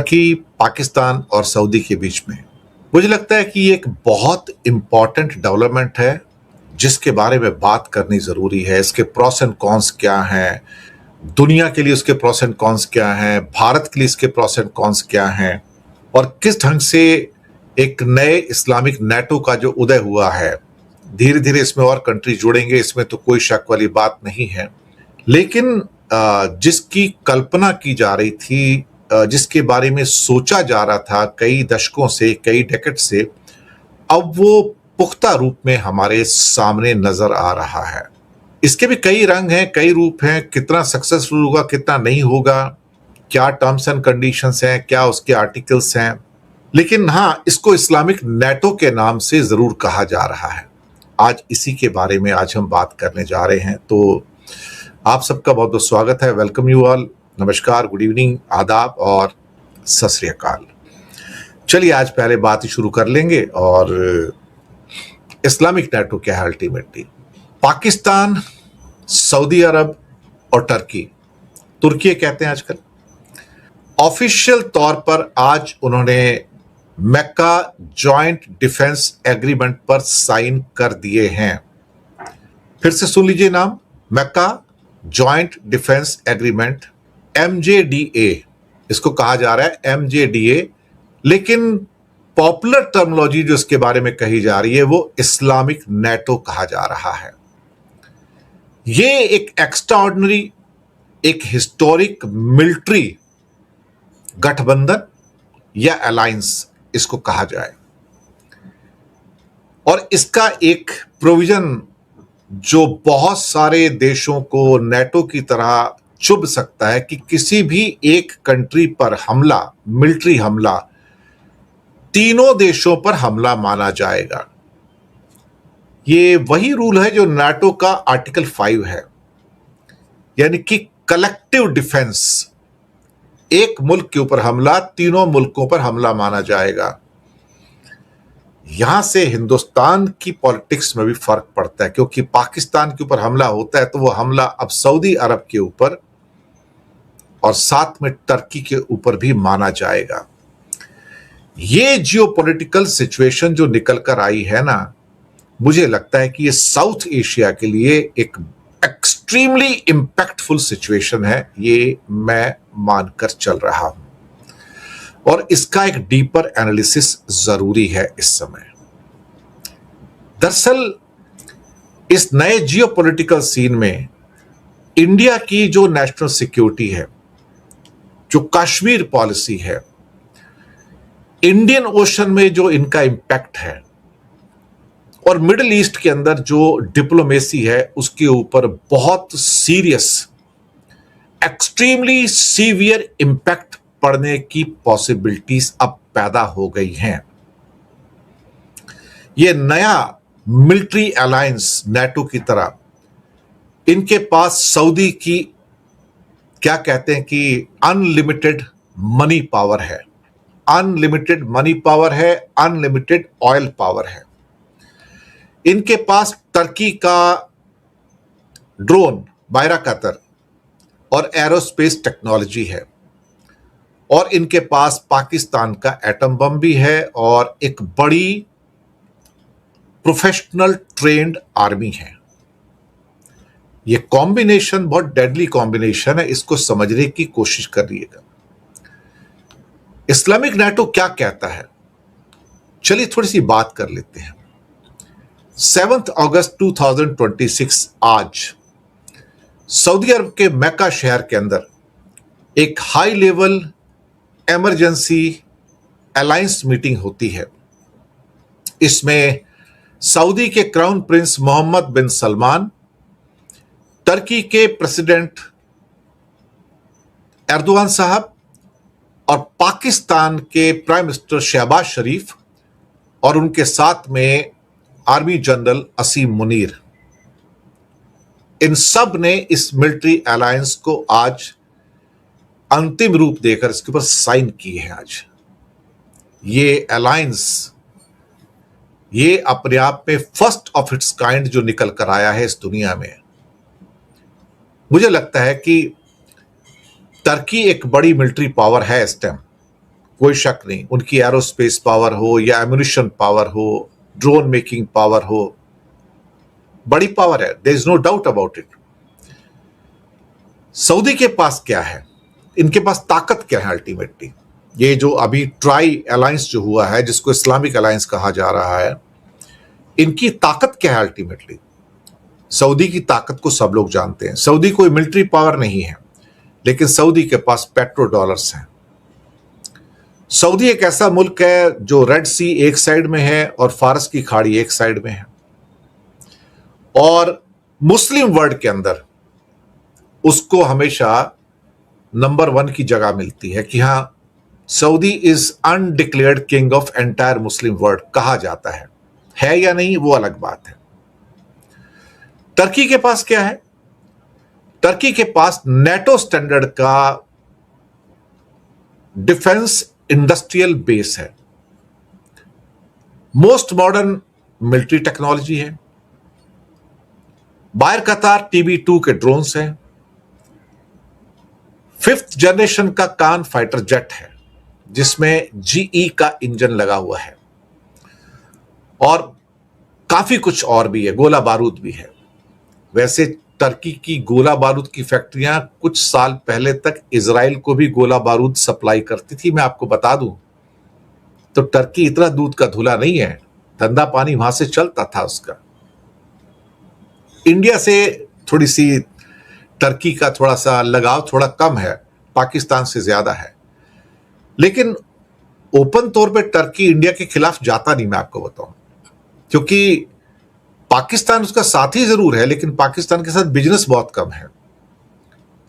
कि पाकिस्तान और सऊदी के बीच में मुझे लगता है कि ये एक बहुत इंपॉर्टेंट डेवलपमेंट है जिसके बारे में बात करनी जरूरी है। इसके प्रोस एंड कॉन्स क्या हैं, दुनिया के लिए उसके प्रोस एंड कॉन्स क्या हैं, भारत के लिए इसके प्रोस एंड कॉन्स क्या हैं और किस ढंग से एक नए इस्लामिक नेटो का जो उदय हुआ है, धीरे धीरे इसमें और कंट्री जुड़ेंगे, इसमें तो कोई शक वाली बात नहीं है। लेकिन जिसकी कल्पना की जा रही थी, जिसके बारे में सोचा जा रहा था कई दशकों से, कई डेकेड से, अब वो पुख्ता रूप में हमारे सामने नजर आ रहा है। इसके भी कई रंग हैं, कई रूप हैं। कितना सक्सेसफुल होगा, कितना नहीं होगा, क्या टर्म्स एंड कंडीशंस हैं, क्या उसके आर्टिकल्स हैं, लेकिन हाँ, इसको इस्लामिक नेटो के नाम से जरूर कहा जा रहा है। आज इसी के बारे में आज हम बात करने जा रहे हैं। तो आप सबका बहुत बहुत स्वागत है। Welcome you all. नमस्कार, गुड इवनिंग, आदाब और सत श्री अकाल। चलिए आज पहले बात ही शुरू कर लेंगे। और इस्लामिक नेटो क्या है अल्टीमेटली? पाकिस्तान, सऊदी अरब और तुर्की कहते हैं आजकल, ऑफिशियल तौर पर आज उन्होंने मक्का जॉइंट डिफेंस एग्रीमेंट पर साइन कर दिए हैं। फिर से सुन लीजिए नाम, मक्का जॉइंट डिफेंस एग्रीमेंट, MJDA इसको कहा जा रहा है, MJDA। लेकिन पॉपुलर टर्मिनोलॉजी जो इसके बारे में कही जा रही है वो इस्लामिक नेटो कहा जा रहा है। ये एक एक्स्ट्राऑर्डिनरी, एक हिस्टोरिक मिलिट्री गठबंधन या अलायंस इसको कहा जाए। और इसका एक प्रोविजन जो बहुत सारे देशों को नेटो की तरह चुभ सकता है कि किसी भी एक कंट्री पर हमला, मिलिट्री हमला, तीनों देशों पर हमला माना जाएगा। ये वही रूल है जो नाटो का आर्टिकल 5 है, यानी कि कलेक्टिव डिफेंस। एक मुल्क के ऊपर हमला तीनों मुल्कों पर हमला माना जाएगा। यहां से हिंदुस्तान की पॉलिटिक्स में भी फर्क पड़ता है, क्योंकि पाकिस्तान के ऊपर हमला होता है तो वो हमला अब सऊदी अरब के ऊपर और साथ में टर्की के ऊपर भी माना जाएगा। ये जियोपॉलिटिकल सिचुएशन जो निकल कर आई है ना, मुझे लगता है कि ये साउथ एशिया के लिए एक एक्सट्रीमली इंपैक्टफुल सिचुएशन है। ये मैं मानकर चल रहा हूं और इसका एक डीपर एनालिसिस जरूरी है इस समय। दरअसल इस नए जियोपॉलिटिकल सीन में इंडिया की जो नेशनल सिक्योरिटी है, जो कश्मीर पॉलिसी है, इंडियन ओशन में जो इनका इंपैक्ट है और मिडिल ईस्ट के अंदर जो डिप्लोमेसी है, उसके ऊपर बहुत सीरियस, एक्सट्रीमली सीवियर इंपैक्ट पड़ने की पॉसिबिलिटीज अब पैदा हो गई हैं। ये नया मिलिट्री अलायंस नेटो की तरह, इनके पास सऊदी की क्या कहते हैं कि अनलिमिटेड मनी पावर है, अनलिमिटेड मनी पावर है, अनलिमिटेड ऑयल पावर है। इनके पास टर्की का ड्रोन बायराकतर और एरोस्पेस टेक्नोलॉजी है, और इनके पास पाकिस्तान का एटम बम भी है और एक बड़ी प्रोफेशनल ट्रेन्ड आर्मी है। ये कॉम्बिनेशन बहुत डेडली कॉम्बिनेशन है, इसको समझने की कोशिश करिएगा। इस्लामिक नेटो क्या कहता है, चलिए थोड़ी सी बात कर लेते हैं। 7 अगस्त 2026 आज सऊदी अरब के मक्का शहर के अंदर एक high level emergency alliance meeting होती है। इसमें सऊदी के क्राउन प्रिंस मोहम्मद बिन सलमान, टर्की के प्रेसिडेंट एर्दोगान साहब और पाकिस्तान के प्राइम मिनिस्टर शहबाज शरीफ और उनके साथ में आर्मी जनरल असीम मुनीर, इन सब ने इस मिलिट्री अलायंस को आज अंतिम रूप देकर इसके ऊपर साइन किए हैं। आज ये अलायंस, ये अपने आप में फर्स्ट ऑफ इट्स काइंड जो निकल कर आया है इस दुनिया में। मुझे लगता है कि टर्की एक बड़ी मिलिट्री पावर है इस टाइम, कोई शक नहीं, उनकी एरोस्पेस पावर हो या एम्यूनिशन पावर हो, ड्रोन मेकिंग पावर हो, बड़ी पावर है, there is no doubt about it. Saudi के पास क्या है, इनके पास ताकत क्या है अल्टीमेटली? ये जो अभी ट्राई अलायंस जो हुआ है, जिसको इस्लामिक अलायंस कहा जा रहा है, इनकी ताकत क्या है अल्टीमेटली? सऊदी की ताकत को सब लोग जानते हैं। सऊदी कोई मिलिट्री पावर नहीं है, लेकिन सऊदी के पास पेट्रो डॉलर्स हैं। सऊदी एक ऐसा मुल्क है जो रेड सी एक साइड में है और फारस की खाड़ी एक साइड में है, और मुस्लिम वर्ल्ड के अंदर उसको हमेशा नंबर 1 की जगह मिलती है कि हां, Saudi is undeclared king of entire Muslim world कहा जाता है या नहीं वो अलग बात है। टर्की के पास क्या है? टर्की के पास नेटो स्टैंडर्ड का डिफेंस इंडस्ट्रियल बेस है, मोस्ट मॉडर्न मिलिट्री टेक्नोलॉजी है, बायर कतार TB2 के ड्रोन्स हैं, 5th जनरेशन का कान फाइटर जेट है जिसमें GE का इंजन लगा हुआ है, और काफी कुछ और भी है, गोला बारूद भी है। वैसे टर्की की गोला बारूद की फैक्ट्रियां कुछ साल पहले तक इजराइल को भी गोला बारूद सप्लाई करती थी, मैं आपको बता दूं। तो टर्की इतना दूध का धुला नहीं है, धंधा पानी वहां से चलता था उसका। इंडिया से थोड़ी सी टर्की का थोड़ा सा लगाव थोड़ा कम है, पाकिस्तान से ज्यादा है, लेकिन ओपन तौर पे टर्की इंडिया के खिलाफ जाता नहीं, मैं आपको बताऊं, क्योंकि पाकिस्तान उसका साथी जरूर है, लेकिन पाकिस्तान के साथ बिजनेस बहुत कम है।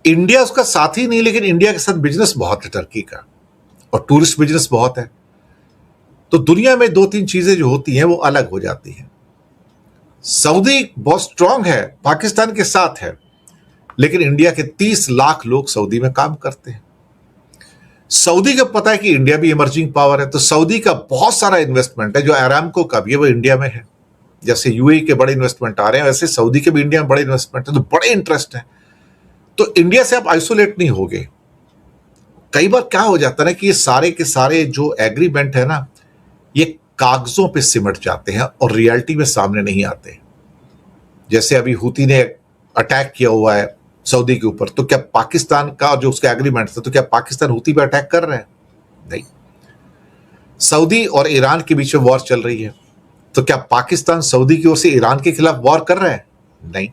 इंडिया उसका साथी नहीं, लेकिन इंडिया के साथ बिजनेस बहुत है टर्की का, और टूरिस्ट बिजनेस बहुत है। तो दुनिया में 2-3 चीजें जो होती हैं वो अलग हो जाती हैं। सऊदी बहुत स्ट्रांग है, पाकिस्तान के साथ है, लेकिन इंडिया के 30 लाख लोग सऊदी में काम करते हैं। सऊदी को पता है कि इंडिया भी इमर्जिंग पावर है, तो सऊदी का बहुत सारा इन्वेस्टमेंट है, जो अरामको का भी है वो इंडिया में है। जैसे यूएई के बड़े इन्वेस्टमेंट आ रहे हैं, वैसे सऊदी के भी इंडिया में बड़े इन्वेस्टमेंट है, तो बड़े इंटरेस्ट है। तो इंडिया से आप आइसोलेट नहीं होगे। कई बार क्या हो जाता है ना कि ये सारे के सारे जो एग्रीमेंट है ना, ये कागजों पे सिमट जाते हैं और रियलिटी में सामने नहीं आते। जैसे अभी हूती ने अटैक किया हुआ है सऊदी के ऊपर, तो क्या पाकिस्तान का जो उसका एग्रीमेंट था, तो क्या पाकिस्तान हूती पे अटैक कर रहे हैं? नहीं। सऊदी और ईरान के बीच में वॉर चल रही है, तो क्या पाकिस्तान सऊदी की ओर से ईरान के खिलाफ वॉर कर रहे हैं? नहीं।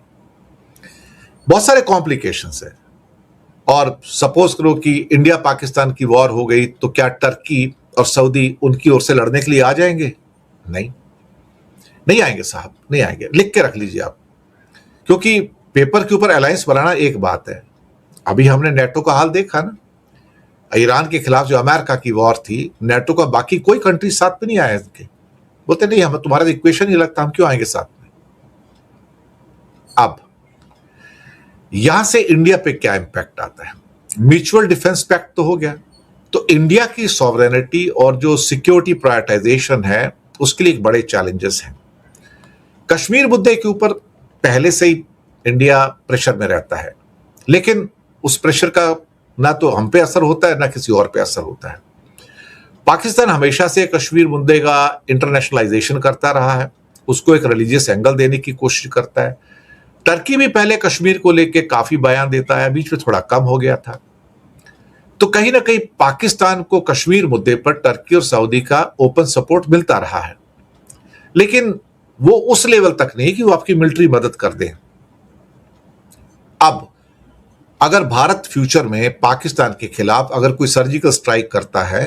बहुत सारे कॉम्प्लिकेशंस है। और सपोज करो कि इंडिया पाकिस्तान की वॉर हो गई, तो क्या टर्की और सऊदी उनकी ओर से लड़ने के लिए आ जाएंगे? नहीं, नहीं आएंगे साहब, नहीं आएंगे। लिख के रख लीजिए आप, क्योंकि पेपर के ऊपर अलायंस बनाना एक बात है। अभी हमने नेटो का हाल देखा ना, ईरान के खिलाफ जो अमेरिका की वॉर थी, नेटो का बाकी कोई कंट्री साथ में नहीं आया इनके। बोलते नहीं, हमें तुम्हारा इक्वेशन नहीं लगता, हम क्यों आएंगे साथ में। अब यहां से इंडिया पे क्या इंपैक्ट आता है? म्यूचुअल डिफेंस पैक्ट तो हो गया, तो इंडिया की सॉवरेनिटी और जो सिक्योरिटी प्रायोरिटाइजेशन है उसके लिए एक बड़े चैलेंजेस हैं। कश्मीर मुद्दे के ऊपर पहले से ही इंडिया प्रेशर में रहता है, लेकिन उस प्रेशर का ना तो हम पे असर होता है ना किसी और पे असर होता है। पाकिस्तान हमेशा से कश्मीर मुद्दे का इंटरनेशनलाइजेशन करता रहा है, उसको एक रिलीजियस एंगल देने की कोशिश करता है। टर्की भी पहले कश्मीर को लेके काफी बयान देता है, बीच में थोड़ा कम हो गया था। तो कहीं ना कहीं पाकिस्तान को कश्मीर मुद्दे पर टर्की और सऊदी का ओपन सपोर्ट मिलता रहा है, लेकिन वो उस लेवल तक नहीं कि वो आपकी मिलिट्री मदद कर दें। अब अगर भारत फ्यूचर में पाकिस्तान के खिलाफ अगर कोई सर्जिकल स्ट्राइक करता है,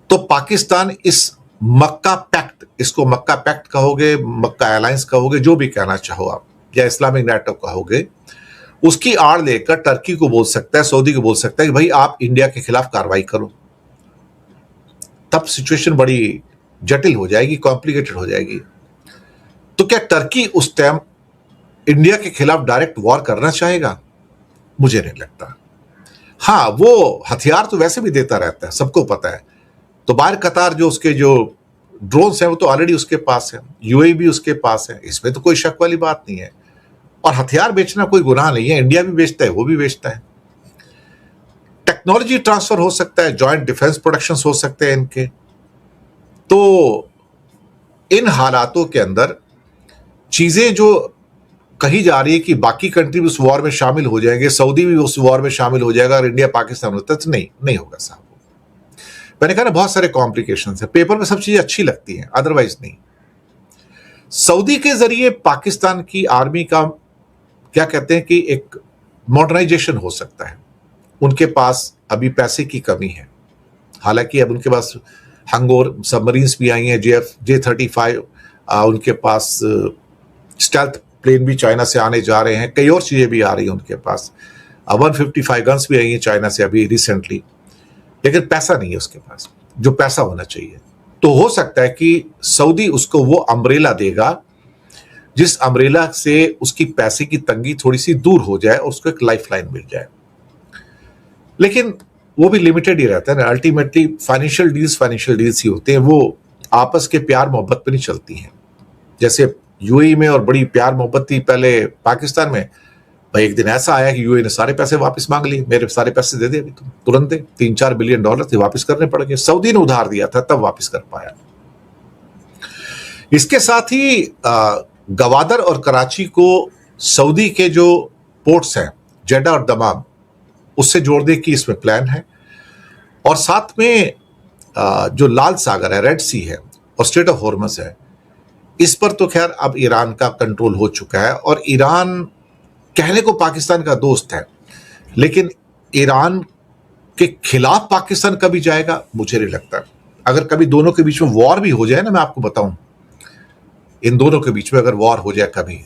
तो पाकिस्तान इस मक्का पैक्ट, इसको मक्का पैक्ट कहोगे, मक्का अलायंस कहोगे, जो भी कहना चाहो आप, या इस्लामिक नेटो कहोगे, उसकी आड़ लेकर टर्की को बोल सकता है, सऊदी को बोल सकता है कि भाई आप इंडिया के खिलाफ कार्रवाई करो। तब सिचुएशन बड़ी जटिल हो जाएगी, कॉम्प्लिकेटेड हो जाएगी। तो क्या टर्की उस टाइम इंडिया के खिलाफ डायरेक्ट वॉर करना चाहेगा? मुझे नहीं लगता। हाँ, वो हथियार तो वैसे भी देता रहता है, सबको पता है। तो बाहर कतार जो उसके जो ड्रोन्स हैं वो तो ऑलरेडी उसके पास है, यूएई भी उसके पास है, इसमें तो कोई शक वाली बात नहीं है। और हथियार बेचना कोई गुनाह नहीं है, इंडिया भी बेचता है, वो भी बेचता है। टेक्नोलॉजी ट्रांसफर हो सकता है, जॉइंट डिफेंस प्रोडक्शंस हो सकते हैं इनके। तो इन हालातों के अंदर चीजें जो कही जा रही है कि बाकी कंट्री भी उस वॉर में शामिल हो जाएंगे, सऊदी भी उस वॉर में शामिल हो जाएगा और इंडिया पाकिस्तान होता है, तो नहीं होगा साहब। मैंने कहा ना बहुत सारे कॉम्प्लिकेशन है, पेपर में सब चीजें अच्छी लगती हैं, अदरवाइज नहीं। सऊदी के जरिए पाकिस्तान की आर्मी का क्या कहते हैं कि एक मॉडर्नाइजेशन हो सकता है। उनके पास अभी पैसे की कमी है, हालांकि अब उनके पास हंगोर सबमरीन्स भी आई हैं, J-35, उनके पास स्टेल्थ प्लेन भी चाइना से आने जा रहे हैं, कई और चीजें भी आ रही हैं उनके पास, 155 गन्स भी आई हैं चाइना से अभी रिसेंटली, लेकिन पैसा नहीं है उसके पास, जो पैसा होना चाहिए। तो हो सकता है कि सऊदी उसको वो अम्ब्रेला देगा जिस अम्ब्रेला से उसकी पैसे की तंगी थोड़ी सी दूर हो जाए और उसको एक लाइफलाइन मिल जाए। लेकिन वो भी लिमिटेड ही रहता है ना, अल्टीमेटली फाइनेंशियल डील्स ही होते हैं, वो आपस के प्यार मोहब्बत पे नहीं चलती हैं। जैसे यूएई में और बड़ी प्यार मोहब्बत थी पहले पाकिस्तान में, भाई एक दिन ऐसा आया कि यूएई ने सारे पैसे वापस मांग लिए, मेरे सारे पैसे दे दे अभी तुम, तुरंत दे, $3-4 बिलियन थे, वापस करने पड़ गए। सऊदी ने उधार दिया था तब वापस कर पाया। इसके साथ ही गवादर और कराची को सऊदी के जो पोर्ट्स हैं जेडा और दमाम, उससे जोड़ने की इसमें प्लान है। और साथ में जो लाल सागर है, रेड सी है और स्ट्रेट ऑफ हॉर्मस है, इस पर तो खैर अब ईरान का कंट्रोल हो चुका है। और ईरान कहने को पाकिस्तान का दोस्त है, लेकिन ईरान के खिलाफ पाकिस्तान कभी जाएगा मुझे नहीं लगता। अगर कभी दोनों के बीच में वॉर भी हो जाए ना, मैं आपको बताऊं, इन दोनों के बीच में अगर वॉर हो जाए कभी,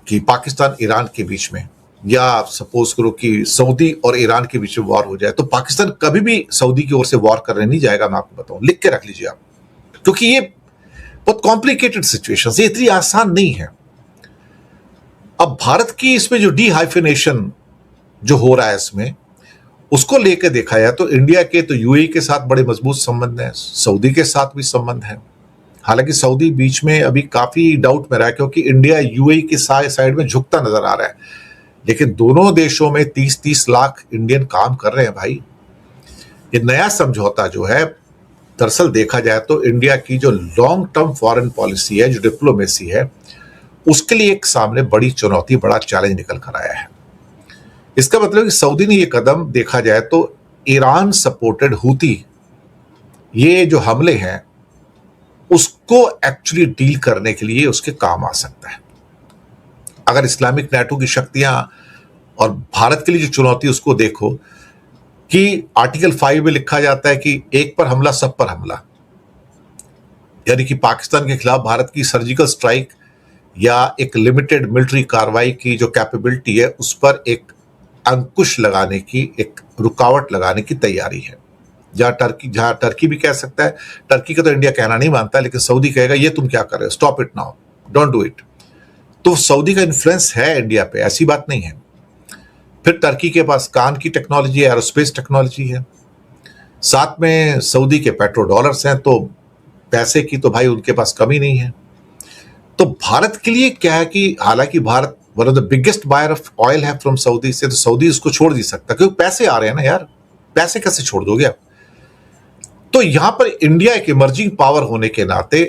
कि पाकिस्तान ईरान के बीच में, या सपोज करो कि सऊदी और ईरान के बीच में वॉर हो जाए, तो पाकिस्तान कभी भी सऊदी की ओर से वॉर करने नहीं जाएगा, मैं आपको बताऊं, लिख के रख लीजिए आप, क्योंकि ये बहुत कॉम्प्लिकेटेड सिचुएशन, ये इतनी आसान नहीं है। अब भारत की इसमें जो डीहाइफिनेशन जो हो रहा है इसमें, उसको लेकर देखा जाए तो इंडिया के तो यूएई के साथ बड़े मजबूत संबंध हैं, सऊदी के साथ भी संबंध है। हालांकि सऊदी बीच में अभी काफी डाउट में रहा है, क्योंकि इंडिया यूएई के साइड में झुकता नजर आ रहा है, लेकिन दोनों देशों में 30-30 लाख इंडियन काम कर रहे हैं भाई। ये नया समझौता जो है, दरअसल देखा जाए तो इंडिया की जो लॉन्ग टर्म फॉरेन पॉलिसी है, जो डिप्लोमेसी है, उसके लिए एक सामने बड़ी चुनौती, बड़ा चैलेंज निकल कर आया है। इसका मतलब कि सऊदी ने ये कदम देखा जाए तो ईरान सपोर्टेड हूती, ये जो हमले हैं उसको एक्चुअली डील करने के लिए उसके काम आ सकता है। अगर इस्लामिक नेटो की शक्तियां और भारत के लिए जो चुनौती, उसको देखो कि आर्टिकल 5 में लिखा जाता है कि एक पर हमला सब पर हमला, यानी कि पाकिस्तान के खिलाफ भारत की सर्जिकल स्ट्राइक या एक लिमिटेड मिलिट्री कार्रवाई की जो कैपेबिलिटी है, उस पर एक अंकुश लगाने की, एक रुकावट लगाने की तैयारी है। जहां टर्की भी कह सकता है, टर्की का तो इंडिया कहना नहीं मानता, लेकिन सऊदी कहेगा ये तुम क्या कर रहे हो, stop it now, don't do it. तो सऊदी का इन्फ्लुएंस है इंडिया पे, ऐसी बात नहीं है। फिर टर्की के पास कान की टेक्नोलॉजी है, एरोस्पेस टेक्नोलॉजी है, साथ में सऊदी के पेट्रो डॉलर्स हैं, तो पैसे की तो भाई उनके पास कमी नहीं है। तो भारत के लिए क्या है कि हालांकि Bharat one of the biggest buyer of oil है फ्रॉम सऊदी से, तो सऊदी उसको छोड़ नहीं सकता, क्योंकि पैसे आ रहे हैं ना यार, पैसे कैसे छोड़ दोगे आप। तो यहां पर इंडिया एक इमर्जिंग पावर होने के नाते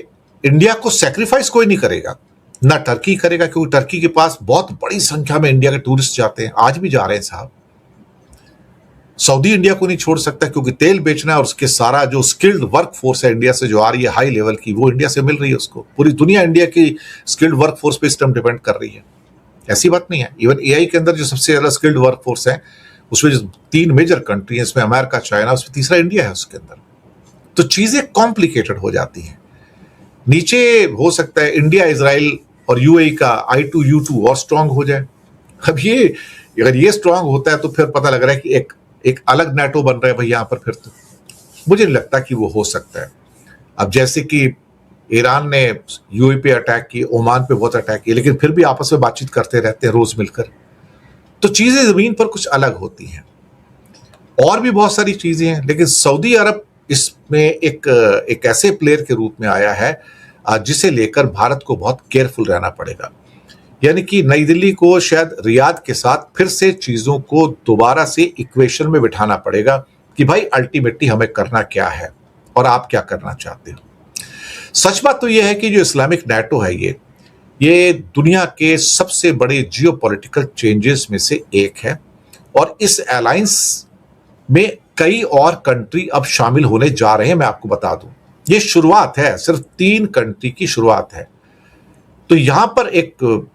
इंडिया को सैक्रिफाइस कोई नहीं करेगा, ना टर्की करेगा, क्योंकि टर्की के पास बहुत बड़ी संख्या में इंडिया के टूरिस्ट जाते हैं, आज भी जा रहे हैं साहब। सऊदी इंडिया को नहीं छोड़ सकता, क्योंकि तेल बेचना है और उसके सारा जो स्किल्ड वर्क फोर्स है इंडिया से जो आ रही है हाई लेवल की, वो इंडिया से मिल रही है उसको। पूरी दुनिया इंडिया की स्किल्ड वर्क फोर्स पे इस टाइम डिपेंड कर रही है, ऐसी बात नहीं है। इवन एआई के अंदर जो सबसे ज्यादा स्किल्ड वर्क फोर्स है, उसमें जो 3 मेजर कंट्री है, इसमें अमेरिका, चाइना, उसमें तीसरा इंडिया है उसके अंदर। तो चीजें कॉम्प्लिकेटेड हो जाती हैं। नीचे हो सकता है इंडिया, इजराइल और यूएई का I2U2 और स्ट्रांग हो जाए। अब ये अगर ये स्ट्रांग होता है तो फिर पता लग रहा है कि एक अलग नेटो बन रहा है भाई यहां पर। फिर तो मुझे नहीं लगता कि वो हो सकता है। अब जैसे कि ईरान ने यूएई पे अटैक की, ओमान पे बहुत अटैक किए, लेकिन फिर भी आपस में बातचीत करते रहते हैं रोज मिलकर। तो चीजें जमीन पर कुछ अलग होती हैं, और भी बहुत सारी चीजें हैं। लेकिन सऊदी अरब इसमें एक ऐसे प्लेयर के रूप में आया है जिसे लेकर भारत को बहुत केयरफुल रहना पड़ेगा, यानी कि नई दिल्ली को शायद रियाद के साथ फिर से चीजों को दोबारा से इक्वेशन में बिठाना पड़ेगा कि भाई अल्टीमेटली हमें करना क्या है और आप क्या करना चाहते हो। सच बात तो यह है कि जो इस्लामिक नेटो है ये दुनिया के सबसे बड़े जियोपॉलिटिकल चेंजेस में से एक है और इस अलायंस में कई और कंट्री अब शामिल होने जा रहे हैं। मैं आपको बता दूं, ये शुरुआत है, सिर्फ 3 कंट्री की शुरुआत है। तो यहां पर एक